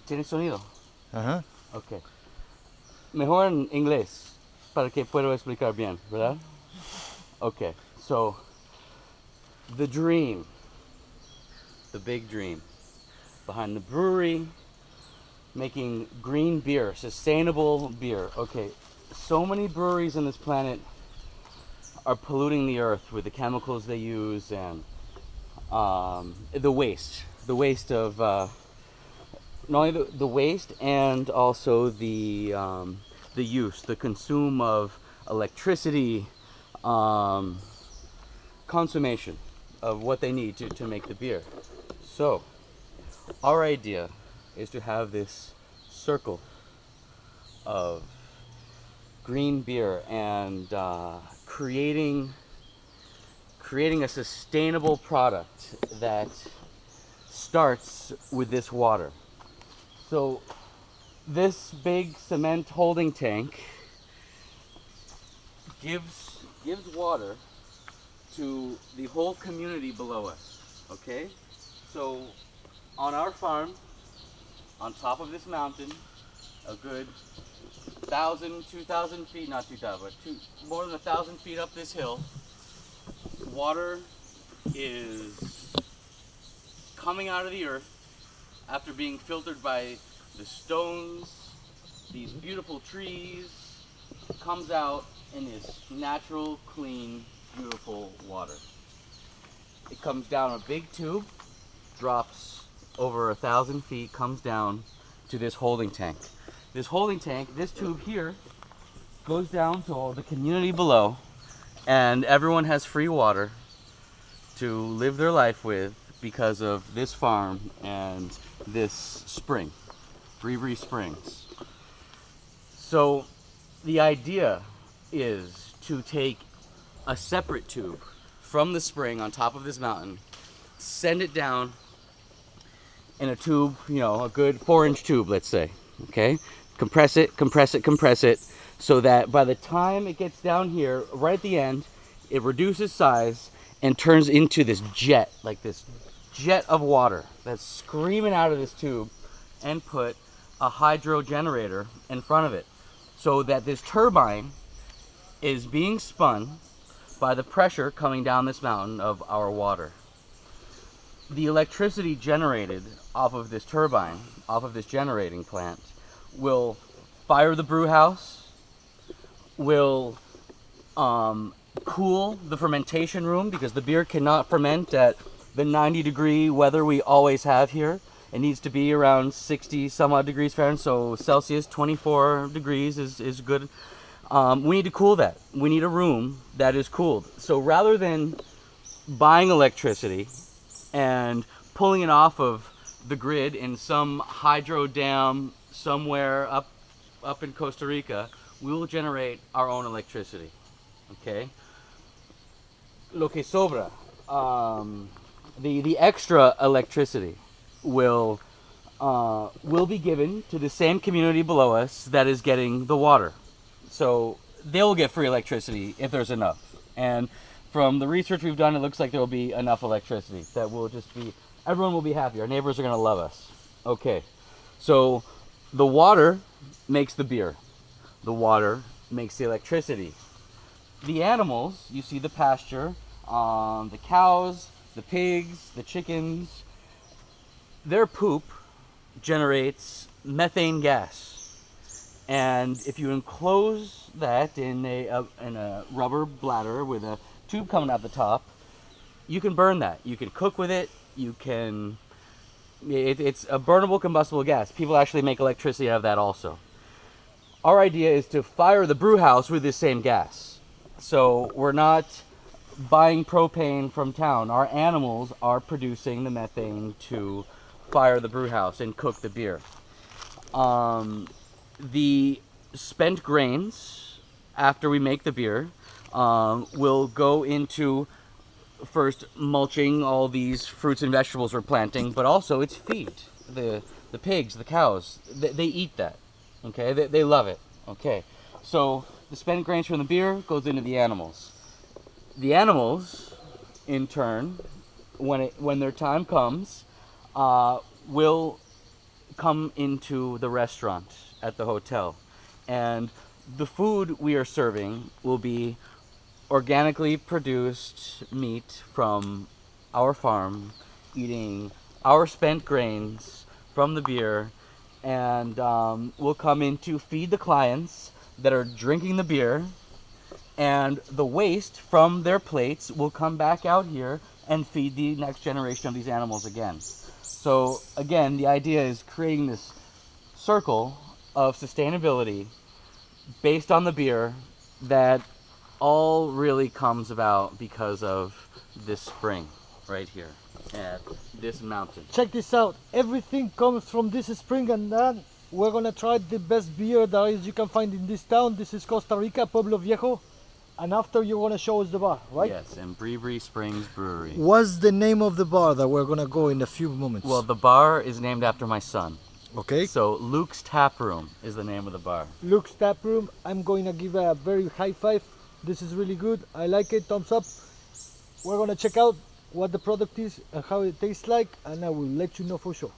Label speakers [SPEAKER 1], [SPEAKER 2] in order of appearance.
[SPEAKER 1] ¿Tiene sonido?
[SPEAKER 2] Ajá.
[SPEAKER 1] Ok. Mejor en inglés, para que pueda explicar bien, ¿verdad? Okay, so the dream, the big dream behind the brewery, making green beer, sustainable beer. Okay, so many breweries on this planet are polluting the earth with the chemicals they use and the waste of not only the waste and also the use, the consume of electricity, consummation of what they need to make the beer. So our idea is to have this circle of green beer and creating a sustainable product that starts with this water. So this big cement holding tank gives water to the whole community below us. Okay? So on our farm, on top of this mountain, a good 1,000, 2,000 feet, not 2,000, but more than 1,000 feet up this hill, water is coming out of the earth after being filtered by the stones, these beautiful trees, comes out in this natural, clean, beautiful water. It comes down a big tube, drops over 1,000 feet, comes down to this holding tank. This holding tank, this tube here, goes down to all the community below, and everyone has free water to live their life with because of this farm and this spring, Bri Bri Springs. So the idea is to take a separate tube from the spring on top of this mountain, send it down in a tube, you know, a good 4-inch tube, let's say, okay? Compress it, so that by the time it gets down here, right at the end, it reduces size and turns into this jet, like this jet of water that's screaming out of this tube, and put a hydro generator in front of it, so that this turbine is being spun by the pressure coming down this mountain of our water. The electricity generated off of this turbine, off of this generating plant, will fire the brew house, will cool the fermentation room, because the beer cannot ferment at the 90-degree weather we always have here. It needs to be around 60 some odd degrees Fahrenheit, so Celsius, 24 degrees is good. We need to cool that. We need a room that is cooled. So rather than buying electricity and pulling it off of the grid in some hydro dam somewhere up in Costa Rica, we will generate our own electricity. Okay? Lo que sobra, the extra electricity will be given to the same community below us that is getting the water. So they'll get free electricity if there's enough. And from the research we've done, it looks like there will be enough electricity that will just be, everyone will be happy. Our neighbors are going to love us. Okay, so the water makes the beer. The water makes the electricity. The animals, you see the pasture, the cows, the pigs, the chickens, their poop generates methane gas. And if you enclose that in a rubber bladder with a tube coming out the top, you can burn that. You can cook with it. You can, it's a burnable combustible gas. People actually make electricity out of that also. Our idea is to fire the brew house with this same gas. So we're not buying propane from town. Our animals are producing the methane to fire the brew house and cook the beer. The spent grains, after we make the beer, will go into first mulching all these fruits and vegetables we're planting, but also it's feed. The pigs, the cows, they eat that. Okay, they love it. Okay, so the spent grains from the beer goes into the animals. The animals, in turn, when their time comes, will come into the restaurant at the hotel. And the food we are serving will be organically produced meat from our farm, eating our spent grains from the beer, and we'll come in to feed the clients that are drinking the beer, and the waste from their plates will come back out here and feed the next generation of these animals again. So again, the idea is creating this circle of sustainability based on the beer that all really comes about because of this spring right here at this mountain.
[SPEAKER 2] Check this out. Everything comes from this spring, and then we're gonna try the best beer that is you can find in this town. This is Costa Rica, Pueblo Viejo. And after you're gonna show us the bar, right?
[SPEAKER 1] Yes, in Bri Bri Springs Brewery.
[SPEAKER 2] What's the name of the bar that we're gonna go in a few moments?
[SPEAKER 1] Well, the bar is named after my son.
[SPEAKER 2] Okay.
[SPEAKER 1] So Luke's Tap Room is the name of the bar.
[SPEAKER 2] Luke's Tap Room. I'm going to give a very high five. This is really good. I like it. Thumbs up. We're gonna check out what the product is and how it tastes like, and I will let you know for sure.